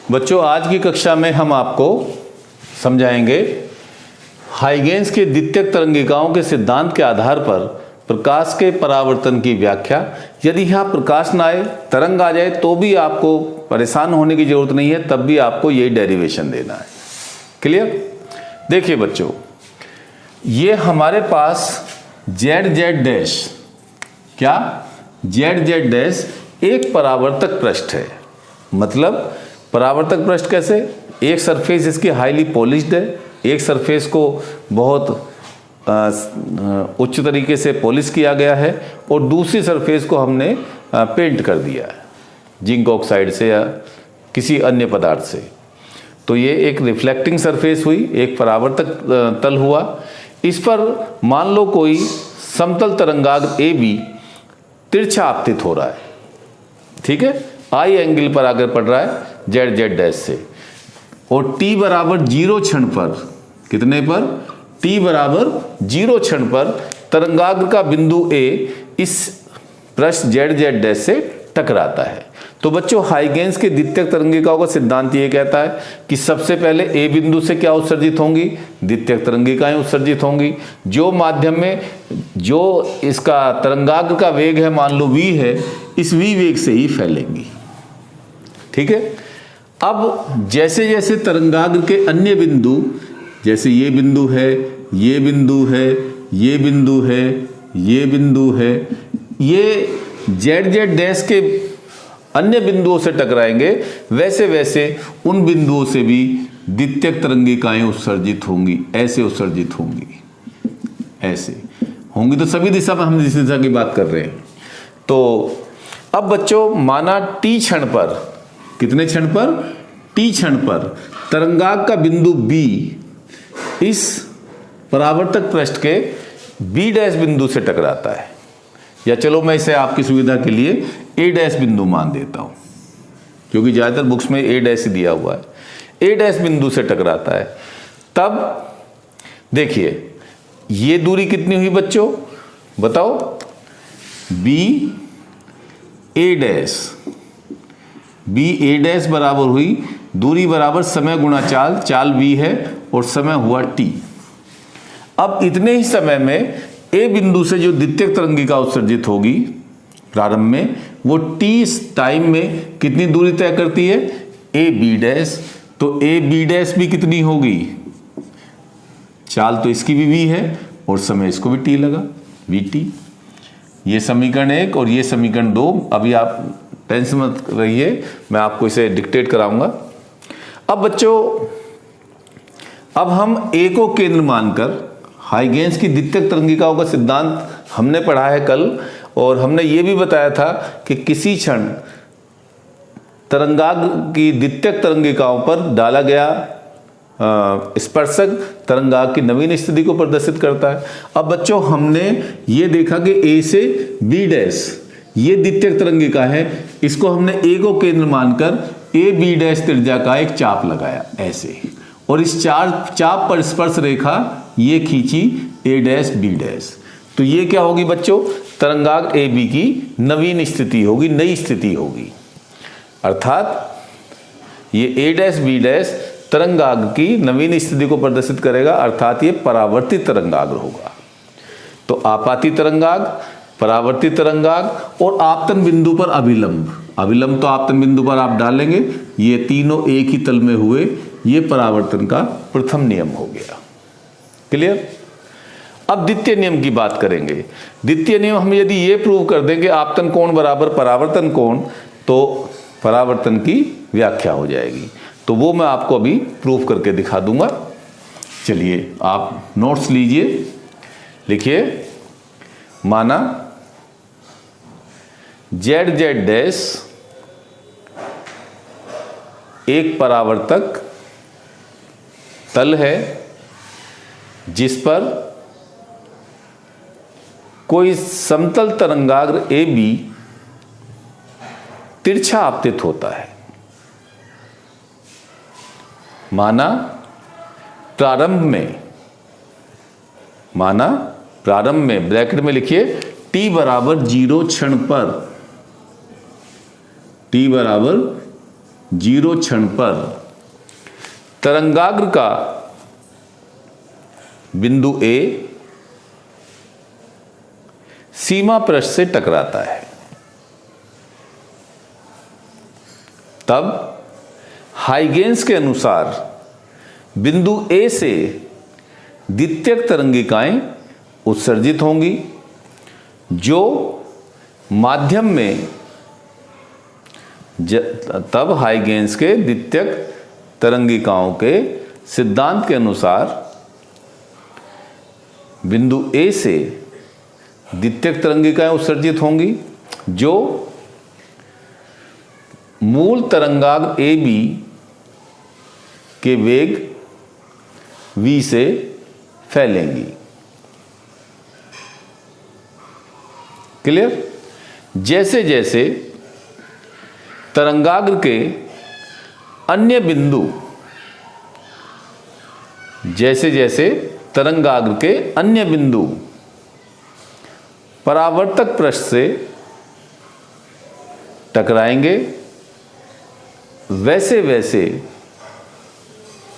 बच्चों, आज की कक्षा में हम आपको समझाएंगे हाइगेंस के द्वितीयक तरंगिकाओं के सिद्धांत के आधार पर प्रकाश के परावर्तन की व्याख्या। यदि यहाँ प्रकाश ना आए, तरंग आ जाए तो भी आपको परेशान होने की जरूरत नहीं है, तब भी आपको यही डेरिवेशन देना है। क्लियर? देखिए बच्चों, ये हमारे पास जेड जेड डैश, क्या जेड जेड डैश एक परावर्तक पृष्ठ है। मतलब परावर्तक पृष्ठ कैसे? एक सरफेस इसकी हाईली पॉलिश्ड है, एक सरफेस को बहुत उच्च तरीके से पॉलिश किया गया है और दूसरी सरफेस को हमने पेंट कर दिया है जिंक ऑक्साइड से या किसी अन्य पदार्थ से। तो ये एक रिफ्लेक्टिंग सरफेस हुई, एक परावर्तक तल हुआ। इस पर मान लो कोई समतल तरंगाग्र ए बी तिरछा आपतित हो रहा है, ठीक है, आई एंगल पर आकर पड़ रहा है जेड जेड डैश से, और टी बराबर 0 क्षण पर, कितने पर? टी बराबर 0 क्षण पर तरंगाग्र का बिंदु ए इस पृष्ठ जेड जेड डैश से टकराता है। तो बच्चों, हाइगेंस के द्वितीयक तरंगिकाओं का सिद्धांत ये कहता है कि सबसे पहले ए बिंदु से क्या उत्सर्जित होंगी? द्वितीयक तरंगिकाएं उत्सर्जित होंगी। जो माध्यम में जो इसका तरंगाग्र का वेग है, मान लो v है, इस v वेग से ही फैलेंगी। ठीक है। अब जैसे जैसे तरंगाग्र के अन्य बिंदु, जैसे ये बिंदु है, ये बिंदु है, ये बिंदु है, ये बिंदु है, ये जेड जेड डैश के अन्य बिंदुओं से टकराएंगे, वैसे वैसे उन बिंदुओं से भी द्वितीयक तरंगिकाएं उत्सर्जित होंगी। ऐसे उत्सर्जित होंगी, ऐसे होंगी। तो सभी दिशा में हम जिस दिशा की बात कर रहे हैं। तो अब बच्चों, माना टी क्षण पर, कितने क्षण पर? टी क्षण पर तरंगाग्र का बिंदु बी इस परावर्तक पृष्ठ के बी डैश बिंदु से टकराता है, या चलो मैं इसे आपकी सुविधा के लिए ए डैश बिंदु मान देता हूं, क्योंकि ज्यादातर बुक्स में ए डैश दिया हुआ है। ए डैश बिंदु से टकराता है। तब देखिए ये दूरी कितनी हुई बच्चों, बताओ? बी ए डैश, बी ए डैश बराबर हुई दूरी बराबर समय गुणा चाल, चाल v है और समय हुआ t। अब इतने ही समय में ए बिंदु से जो द्वितीयक तरंगिका उत्सर्जित होगी प्रारंभ में, वो t टाइम में कितनी दूरी तय करती है? A B dash. तो ए बी डैश भी कितनी होगी? चाल तो इसकी भी v है और समय इसको भी t लगा, vt। ये समीकरण 1 और ये समीकरण 2। अभी आप टेंशन मत रहिए, मैं आपको इसे डिक्टेट कराऊंगा। अब बच्चों, अब हम ए को केंद्र मानकर हाइगेंस की द्वितीयक तरंगिकाओं का सिद्धांत हमने पढ़ा है कल, और हमने ये भी बताया था कि किसी क्षण तरंगाग्र की द्वितीयक तरंगिकाओं पर डाला गया स्पर्शक तरंगाग्र की नवीन स्थिति को प्रदर्शित करता है। अब बच्चों, हमने ये देखा कि ए से बी डैश ये द्वितीयक तरंगिका है, इसको हमने ए को केंद्र मानकर ए बी डैश त्रिज्या का एक चाप लगाया ऐसे, और इस चाप पर स्पर्श रेखा ये खींची ए डैश बी डैश। तो ये क्या होगी बच्चों? तरंगाग्र ए बी की नवीन स्थिति होगी, नई स्थिति होगी। अर्थात ये ए डैश बी डैश तरंगाग्र की नवीन स्थिति को प्रदर्शित करेगा, अर्थात ये परावर्तित तरंगाग्र होगा। तो आपाती तरंगाग्र, परावर्तित तरंगाग्र और आपतन बिंदु पर अभिलंब, अभिलंब तो आपतन बिंदु पर आप डालेंगे, ये तीनों एक ही तल में हुए, ये परावर्तन का प्रथम नियम हो गया। क्लियर? अब द्वितीय नियम की बात करेंगे। द्वितीय नियम हम यदि ये प्रूव कर देंगे आपतन कोण बराबर परावर्तन कोण, तो परावर्तन की व्याख्या हो जाएगी। तो वो मैं आपको अभी प्रूव करके दिखा दूंगा। चलिए आप नोट्स लीजिए, लिखिए। माना जेड जेड डैश एक परावर्तक तल है जिस पर कोई समतल तरंगाग्र ए बी तिरछा आपतित होता है। माना प्रारंभ में ब्रैकेट में लिखिए t बराबर 0 क्षण पर, t बराबर 0 क्षण पर तरंगाग्र का बिंदु A सीमा पृष्ठ से टकराता है, तब हाइगेंस के अनुसार बिंदु A से द्वितीयक तरंगिकाएं उत्सर्जित होंगी, जो माध्यम में तब हाइगेंस के द्वितीयक तरंगिकाओं के सिद्धांत के अनुसार बिंदु A से द्वितीयक तरंगिकाएं उत्सर्जित होंगी, जो मूल तरंगाग्र AB के वेग v से फैलेंगी। क्लियर? जैसे जैसे तरंगाग्र के अन्य बिंदु परावर्तक पृष्ठ से टकराएंगे, वैसे वैसे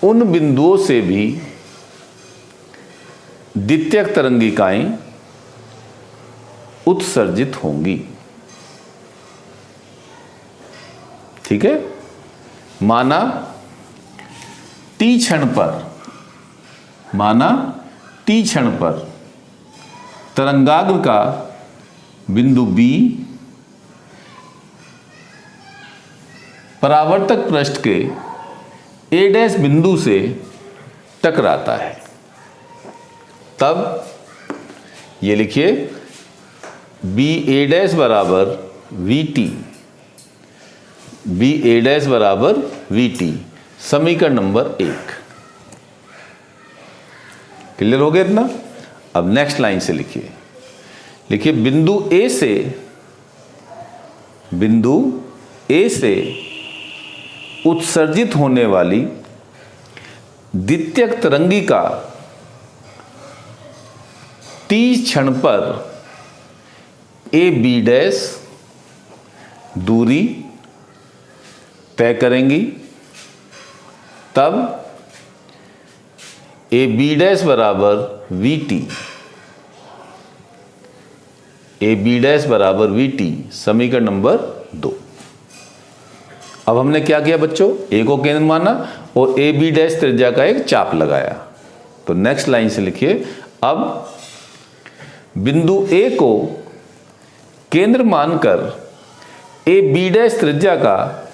उन बिंदुओं से भी द्वितीयक तरंगिकाएं उत्सर्जित होंगी। ठीक है? माना t क्षण पर तरंगाग्र का बिंदु B परावर्तक पृष्ठ के A' बिंदु से टकराता है, तब ये लिखिए BA' बराबर VT, समीकरण नंबर 1। क्लियर हो गया इतना? अब नेक्स्ट लाइन से लिखिए बिंदु A से उत्सर्जित होने वाली द्वितीयक तरंगिका t क्षण पर AB' दूरी तय करेंगी, तब AB' बराबर VT, समीकरण नंबर 2। अब हमने क्या किया बच्चों? A को केंद्र माना और AB' त्रिज्या का एक चाप लगाया। तो नेक्स्ट लाइन से लिखिए, अब बिंदु A को केंद्र मानकर AB' त्रिज्या का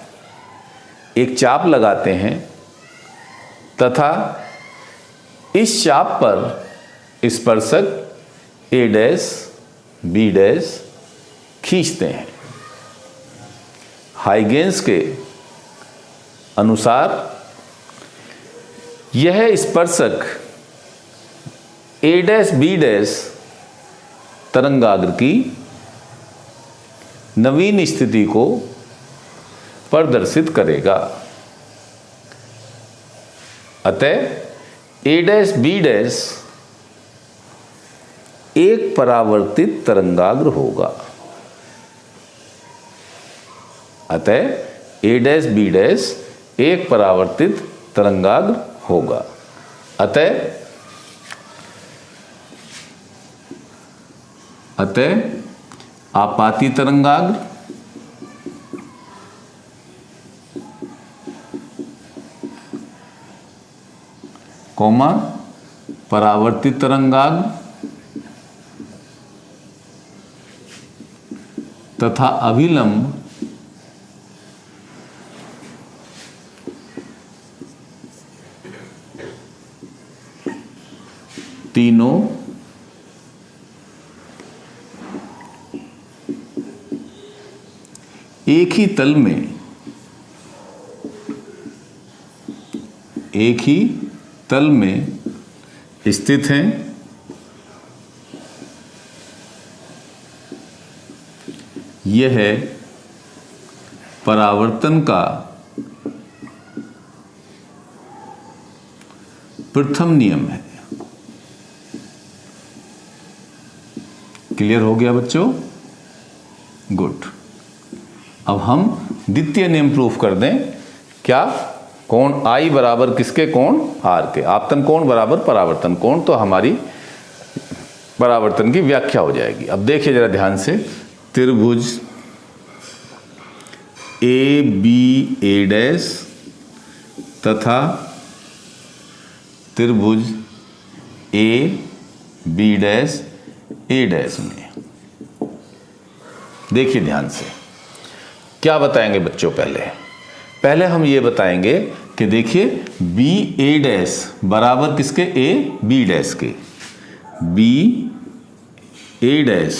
एक चाप लगाते हैं तथा इस चाप पर स्पर्शक A', B' खींचते हैं। हाइगेंस के अनुसार यह स्पर्शक A', B' तरंगाग्र की नवीन स्थिति को प्रदर्शित करेगा। अतः A', B' एक परावर्तित तरंगाग्र होगा। अतः A', B' एक परावर्तित तरंगाग्र होगा। अतः आपाती तरंगाग्र कौमा परावर्तित तरंगाग्र तथा अभिलंब तीनों एक ही तल में स्थित हैं। यह परावर्तन का प्रथम नियम है। क्लियर हो गया बच्चों? गुड। अब हम द्वितीय नियम प्रूफ कर दें क्या, कोण आई बराबर किसके, कोण आर के। आपतन कोण बराबर परावर्तन कोण, तो हमारी परावर्तन की व्याख्या हो जाएगी। अब देखिए जरा ध्यान से, त्रिभुज ए बी ए डैश तथा त्रिभुज A B dash A dash में देखिए ध्यान से क्या बताएंगे बच्चों। पहले हम ये बताएंगे कि देखिए बी ए डैश बराबर किसके, ए बी डैश के। बी ए डैश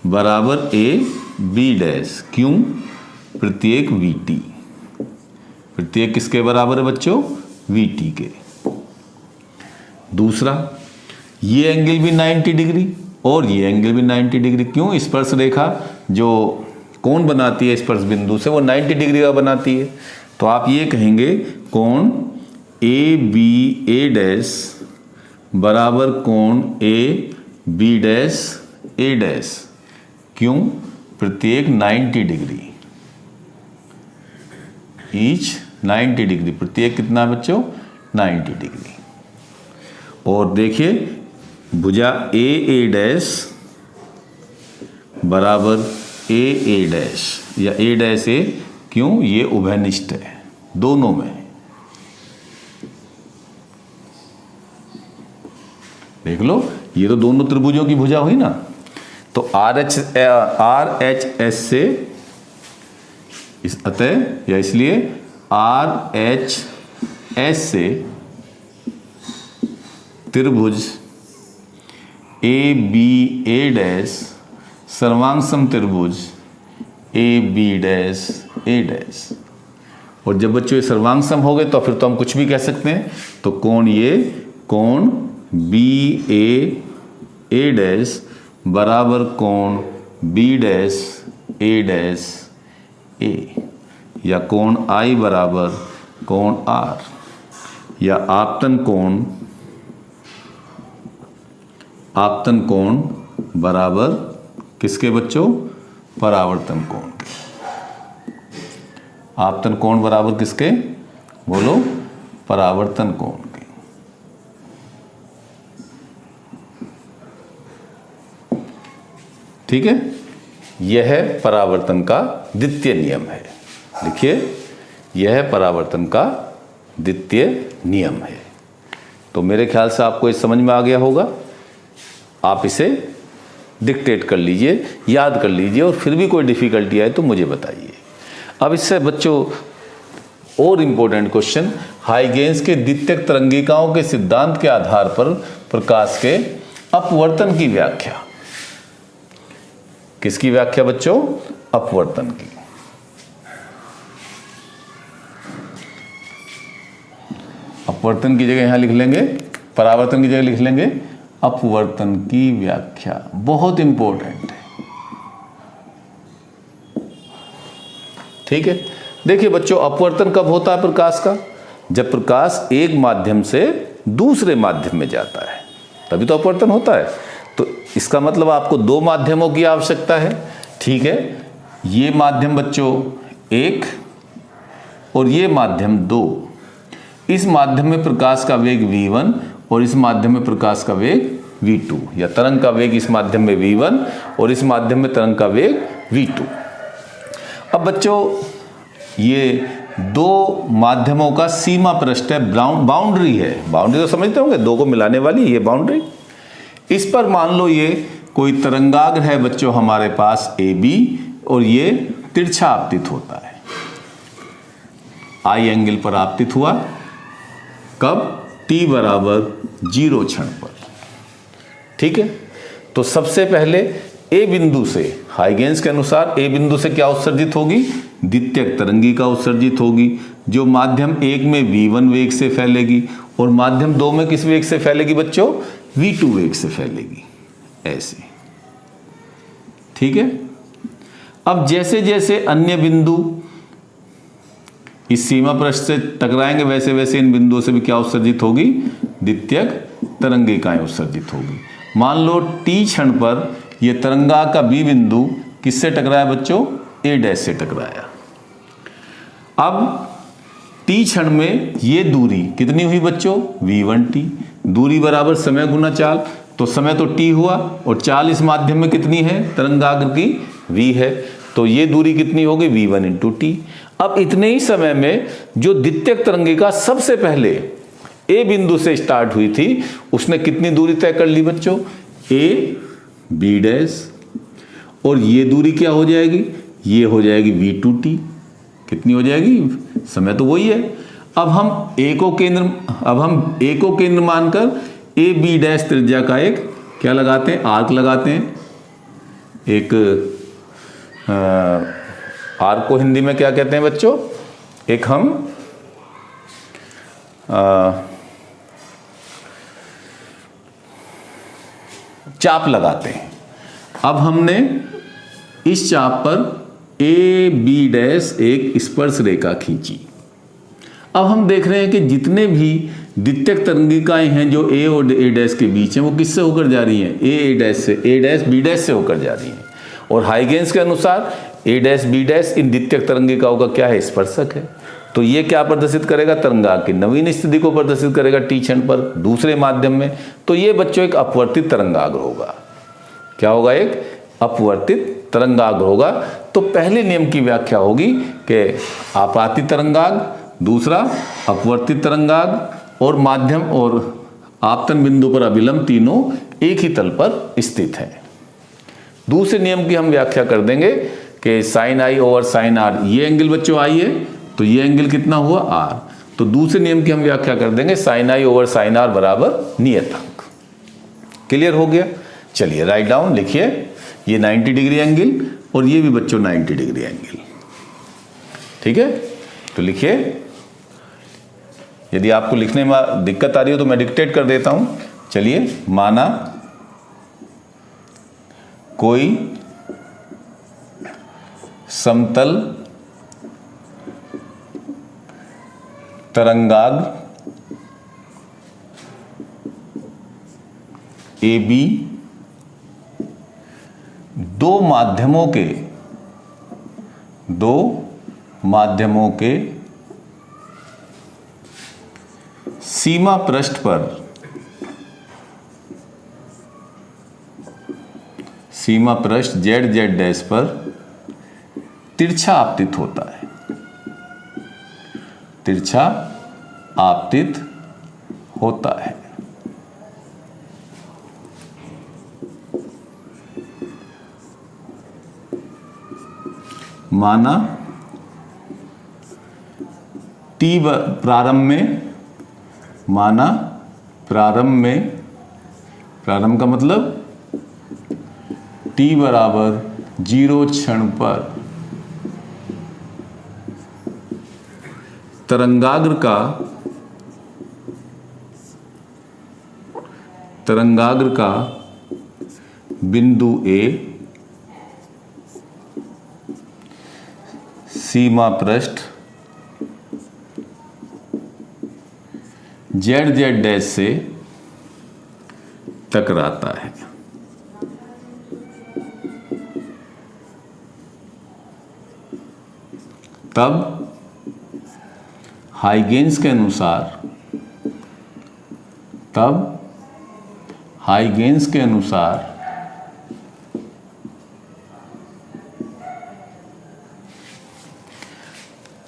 बराबर ए बी डैश, क्यों, प्रत्येक वी टी। प्रत्येक किसके बराबर है बच्चों, वी टी के। दूसरा, ये एंगल भी 90 डिग्री और ये एंगल भी 90 डिग्री, क्यों, स्पर्श रेखा जो कोण बनाती है स्पर्श बिंदु से वो 90 डिग्री का बनाती है। तो आप ये कहेंगे कोण ए बी ए डैश बराबर कोण A B dash A dash, क्यों, प्रत्येक 90 डिग्री, ईच 90 डिग्री, प्रत्येक कितना बच्चों, 90 डिग्री। और देखिए भुजा ए ए डैश बराबर ए ए डैश या ए डैश ए, क्यों, ये उभयनिष्ठ है, दोनों में। देख लो, ये तो दोनों त्रिभुजों की भुजा हुई ना। तो आर एच एस से अतः या इसलिए आर एच एस से त्रिभुज ए बी ए डैश सर्वांग सम त्रिभुज A B dash A dash. और जब बच्चों ये सर्वांग सम हो गए तो फिर तो हम कुछ भी कह सकते हैं। तो कोण ये कोण बी ए डैश बराबर कोण बी डैश ए या कोण आई बराबर कोण आर या आपतन कोण बराबर किसके बच्चों, परावर्तन कोण के। आपतन कोण बराबर किसके, बोलो, परावर्तन कोण के। ठीक है, यह परावर्तन का द्वितीय नियम है। लिखिए, यह परावर्तन का द्वितीय नियम है। तो मेरे ख्याल से आपको ये समझ में आ गया होगा। आप इसे डिक्टेट कर लीजिए, याद कर लीजिए, और फिर भी कोई डिफिकल्टी आए तो मुझे बताइए। अब इससे बच्चों और इम्पोर्टेंट क्वेश्चन, हाइगेंस के द्वितीयक तरंगिकाओं के सिद्धांत के आधार पर प्रकाश के अपवर्तन की व्याख्या। किसकी व्याख्या बच्चों, अपवर्तन की। अपवर्तन की जगह यहां लिख लेंगे, परावर्तन की जगह लिख लेंगे अपवर्तन की व्याख्या। बहुत इंपॉर्टेंट है। ठीक है, देखिए बच्चों, अपवर्तन कब होता है प्रकाश का, जब प्रकाश एक माध्यम से दूसरे माध्यम में जाता है, तभी तो अपवर्तन होता है। तो इसका मतलब आपको दो माध्यमों की आवश्यकता है। ठीक है, ये माध्यम बच्चों एक और ये माध्यम दो। इस माध्यम में प्रकाश का वेग v1 और इस माध्यम में प्रकाश का वेग v2, या तरंग का वेग इस माध्यम में v1 और इस माध्यम में तरंग का वेग v2। अब बच्चों ये दो माध्यमों का सीमा पृष्ठ है, बाउंड्री है। बाउंड्री तो समझते होंगे, दो को मिलाने वाली ये बाउंड्री। इस पर मान लो ये कोई तरंगाग्र है बच्चों हमारे पास AB और ये तिरछा आपतित होता है, आई एंगल पर आपतित हुआ। कब, t बराबर 0 क्षण पर। ठीक है, तो सबसे पहले ए बिंदु से, हाइगेंस के अनुसार ए बिंदु से क्या उत्सर्जित होगी, द्वितीयक तरंगिका उत्सर्जित होगी, जो माध्यम एक में v1 वेग से फैलेगी और माध्यम दो में किस वेग से फैलेगी बच्चों, v2 वेग से फैलेगी, ऐसे। ठीक है, अब जैसे जैसे अन्य बिंदु इस सीमा पृष्ठ से टकराएंगे वैसे वैसे इन बिंदुओं से भी क्या उत्सर्जित होगी, द्वितीयक तरंगिकाएं उत्सर्जित होगी। मान लो t क्षण पर यह तरंगा का B बिंदु किससे टकराया बच्चों, A डैश से टकराया। अब t क्षण में ये दूरी कितनी हुई बच्चों, v1t। दूरी बराबर समय गुना चाल, तो समय तो t हुआ और चाल इस माध्यम में कितनी है, तरंगाग्र की v है, तो ये दूरी कितनी होगी, v1 इंटू टी। अब इतने ही समय में जो द्वितीयक तरंगिका सबसे पहले ए बिंदु से स्टार्ट हुई थी उसने कितनी दूरी तय कर ली बच्चों, ए बी डैश, और ये दूरी क्या हो जाएगी, ये हो जाएगी v2t। कितनी हो जाएगी, समय तो वही है। अब हम ए को केंद्र मानकर ए बी डैश त्रिज्या का एक क्या लगाते हैं, आर्क लगाते हैं। एक आर्क को हिंदी में क्या कहते हैं बच्चों, एक हम चाप लगाते हैं। अब हमने इस चाप पर ए बी डैश एक स्पर्श रेखा खींची। अब हम देख रहे हैं कि जितने भी द्वितीयक तरंगिकाएं हैं जो ए और ए डैश के बीच हैं वो किससे होकर जा रही हैं, ए डैश से, ए डैश बी डैश से होकर जा रही हैं। और हाइगेंस के अनुसार ए डैश बी डैश इन द्वितीयक तरंगिकाओं का क्या है, स्पर्शक है। तो ये क्या प्रदर्शित करेगा, तरंगाग्र की नवीन स्थिति को प्रदर्शित करेगा टी क्षण पर दूसरे माध्यम में। तो ये बच्चों एक अपवर्तित तरंगाग्र होगा। क्या होगा, एक अपवर्तित तरंगाग्र होगा। तो पहले नियम की व्याख्या होगी कि आपातित तरंगाग्र, दूसरा अपवर्तित तरंगाग्र, और माध्यम और आपतन बिंदु पर अभिलंब तीनों एक ही तल पर स्थित है। दूसरे नियम की हम व्याख्या कर देंगे कि sine I over sine R, ये एंगल बच्चों आई है तो ये एंगल कितना हुआ, आर। तो दूसरे नियम की हम व्याख्या कर देंगे sine I over sine R बराबर नियतांक। क्लियर हो गया। चलिए राइट डाउन लिखिए, ये 90 डिग्री एंगल और ये भी बच्चों 90 डिग्री एंगल। ठीक है, तो लिखिए। यदि आपको लिखने में दिक्कत आ रही हो तो मैं डिक्टेट कर देता हूं। चलिए, माना कोई समतल तरंगाग्र ए बी दो माध्यमों के सीमा पृष्ठ पर सीमा पृष्ठ जेड जेड डैश पर तिरछा आपतित होता है, तिरछा आपतित होता है। माना टी प्रारंभ में, माना प्रारंभ का मतलब t बराबर 0 क्षण पर तरंगाग्र का बिंदु A सीमा पृष्ठ जेड जेड डैश से टकराता है। तब हाइगेंस के अनुसार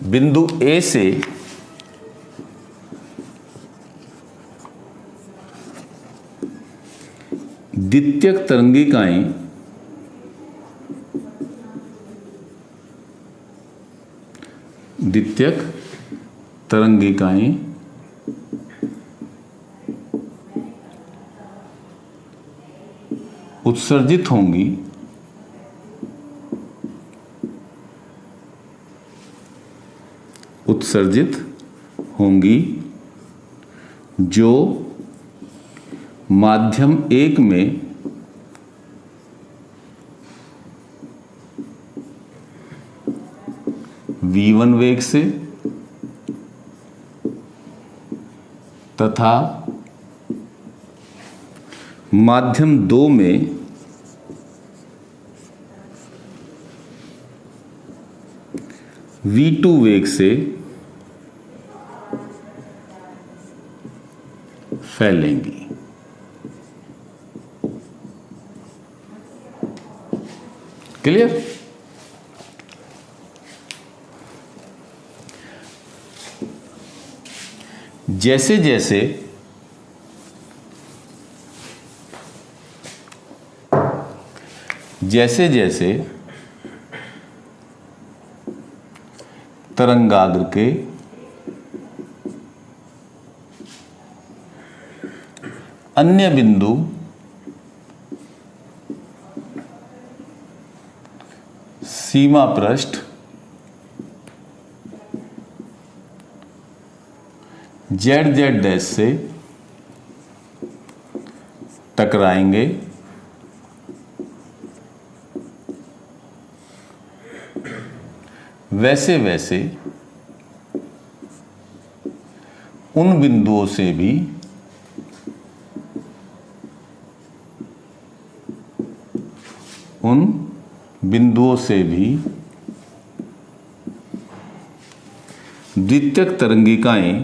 बिंदु ए से द्वितीयक तरंगिकाएं उत्सर्जित होंगी जो माध्यम 1 में v1 वेग से तथा माध्यम 2 में v2 वेग से फैलेंगी। क्लियर? जैसे जैसे जैसे जैसे तरंगाग्र के अन्य बिंदु सीमा पृष्ठ z से टकराएंगे, वैसे वैसे उन बिंदुओं से भी द्वितीयक तरंगिकाएं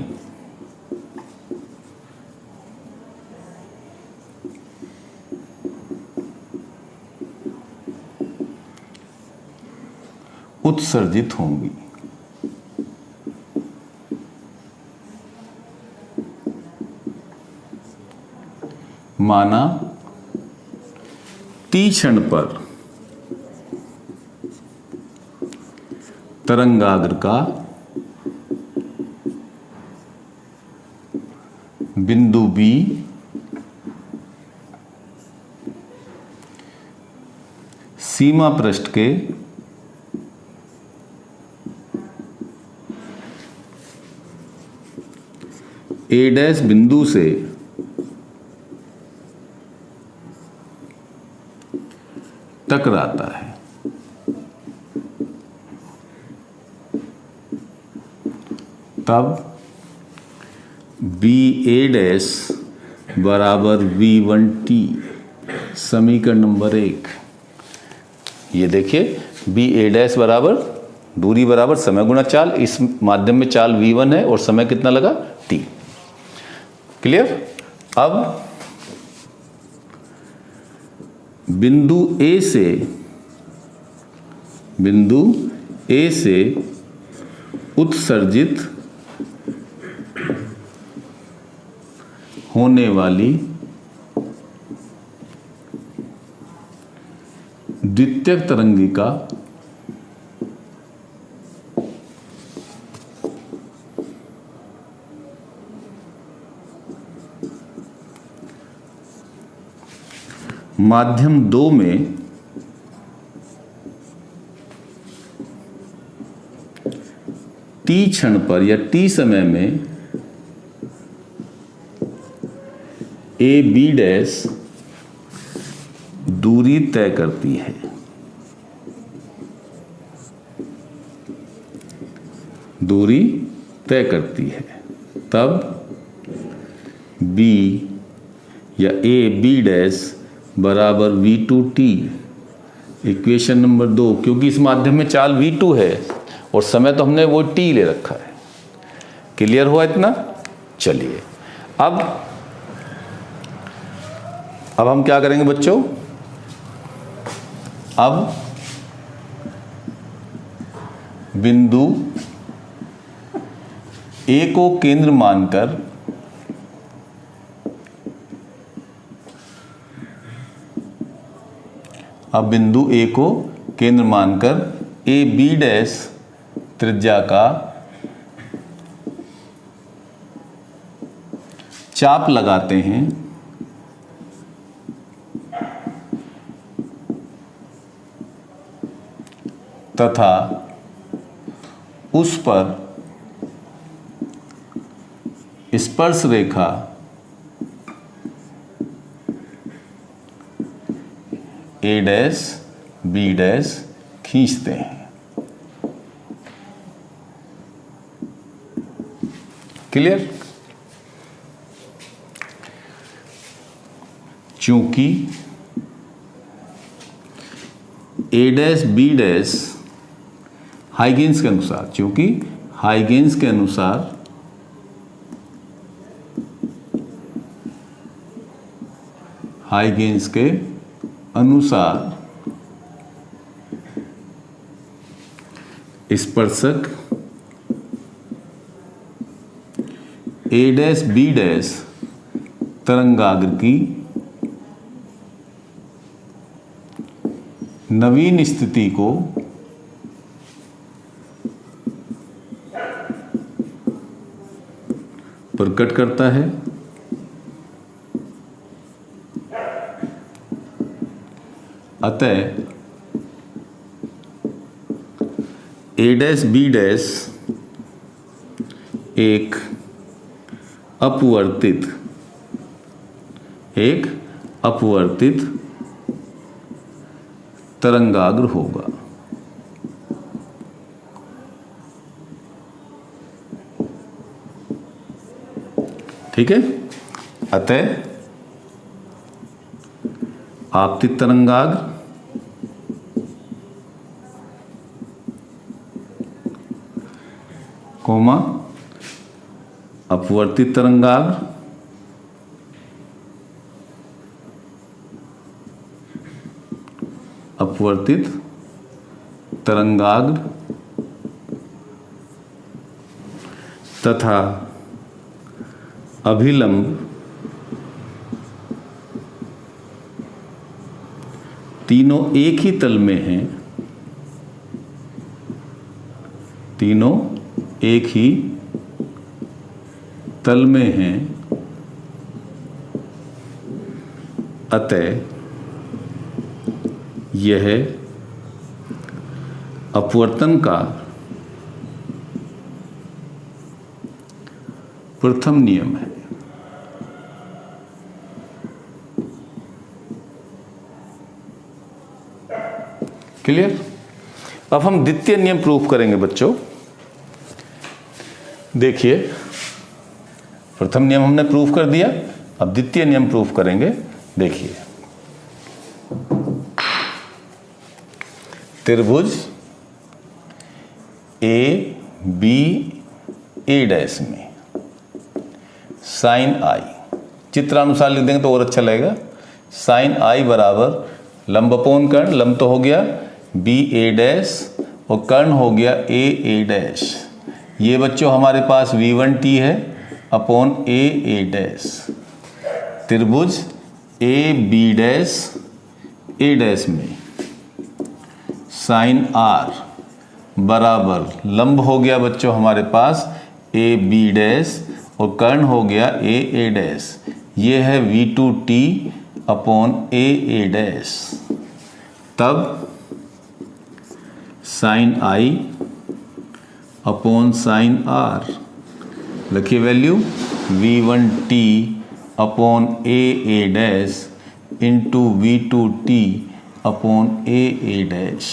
उत्सर्जित होंगी। माना t क्षण पर तरंगाग्र का बिंदु B सीमा पृष्ठ के A' बिंदु से टकराता है, तब BA' बराबर V1T, समीकरण नंबर 1। ये देखिए BA' बराबर दूरी बराबर समय गुणा चाल, इस माध्यम में चाल V1 है और समय कितना लगा T। क्लियर? अब बिंदु A से उत्सर्जित होने वाली द्वितीयक तरंगिका माध्यम 2 में t क्षण पर या t समय में AB' दूरी तय करती है। तब B या AB' बराबर V2T, इक्वेशन नंबर 2, क्योंकि इस माध्यम में चाल V2 है और समय तो हमने वो T ले रखा है। क्लियर हुआ इतना? चलिए अब हम क्या करेंगे बच्चों? अब बिंदु A को केंद्र मानकर AB' त्रिज्या का चाप लगाते हैं तथा उस पर स्पर्श रेखा A', B' खींचते हैं। क्लियर? चूंकि A', B' हाइगेन्स के अनुसार हाइगेंस के अनुसार स्पर्शक A डैश B डैश तरंगाग्र की नवीन स्थिति को प्रकट करता है। अतः A डैश B डैश एक अपवर्तित तरंगाग्र होगा। ठीक है। अतः आपतित तरंगाग्र कोमा अपवर्तित तरंगाग्र तथा अभिलंब तीनों एक ही तल में हैं, तीनों एक ही तल में हैं। अतः यह अपवर्तन का प्रथम नियम है। क्लियर? अब हम द्वितीय नियम प्रूफ करेंगे बच्चों। देखिए, प्रथम नियम हमने प्रूफ कर दिया, अब द्वितीय नियम प्रूफ करेंगे। देखिए, त्रिभुज ए बी ए डैश में साइन आई, चित्रानुसार लिख देंगे तो और अच्छा लगेगा। साइन आई बराबर लंब अपोन कर्ण, लंब तो हो गया बी ए डैश और कर्ण हो गया ए डैश। ये बच्चों हमारे पास V1T है अपॉन ए डैश। त्रिभुज A B dash A dash में साइन आर बराबर लंब हो गया बच्चों हमारे पास ए बी डैश और कर्ण हो गया ए डैश। ये है V2T अपॉन ए डैश। तब sine I upon sine R, लिखिए value V1T upon A dash into V2T upon A dash.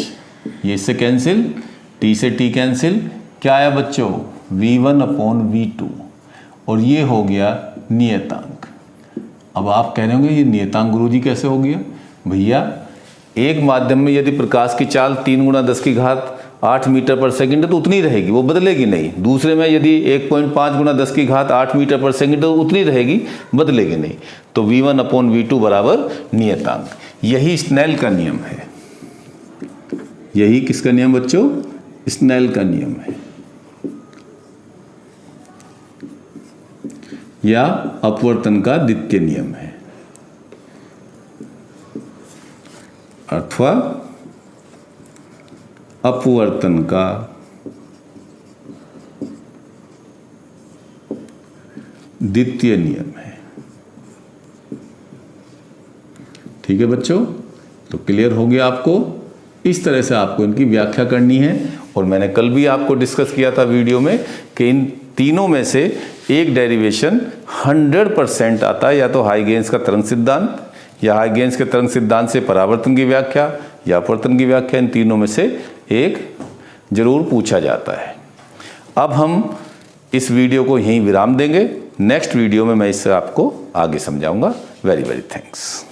ये इससे कैंसिल, T से T कैंसिल, क्या आया बच्चों V1 अपॉन V2 और ये हो गया नियतांक। अब आप कह रहे होंगे ये नियतांक गुरुजी कैसे हो गया? भैया, एक माध्यम में यदि प्रकाश की चाल 3 × 10⁸ मीटर पर सेकंड है तो उतनी रहेगी, वो बदलेगी नहीं। दूसरे में यदि 1.5 × 10⁸ मीटर पर सेकंड तो उतनी रहेगी, बदलेगी नहीं। तो V1 अपॉन V2 बराबर नियतांक। यही स्नेल का नियम है। यही किसका नियम बच्चों? स्नेल का नियम है, या अपवर्तन का द्वितीय नियम है, अथवा अपवर्तन का द्वितीय नियम है। ठीक है बच्चों, तो क्लियर हो गया आपको। इस तरह से आपको इनकी व्याख्या करनी है। और मैंने कल भी आपको डिस्कस किया था वीडियो में कि इन तीनों में से एक डेरिवेशन 100% आता है, या तो हाइगेंस का तरंग सिद्धांत, या हाइगेंस के तरंग सिद्धांत से परावर्तन की व्याख्या, या अपवर्तन की व्याख्या। इन तीनों में से एक जरूर पूछा जाता है। अब हम इस वीडियो को यहीं विराम देंगे। नेक्स्ट वीडियो में मैं इससे आपको आगे समझाऊंगा। Very very thanks.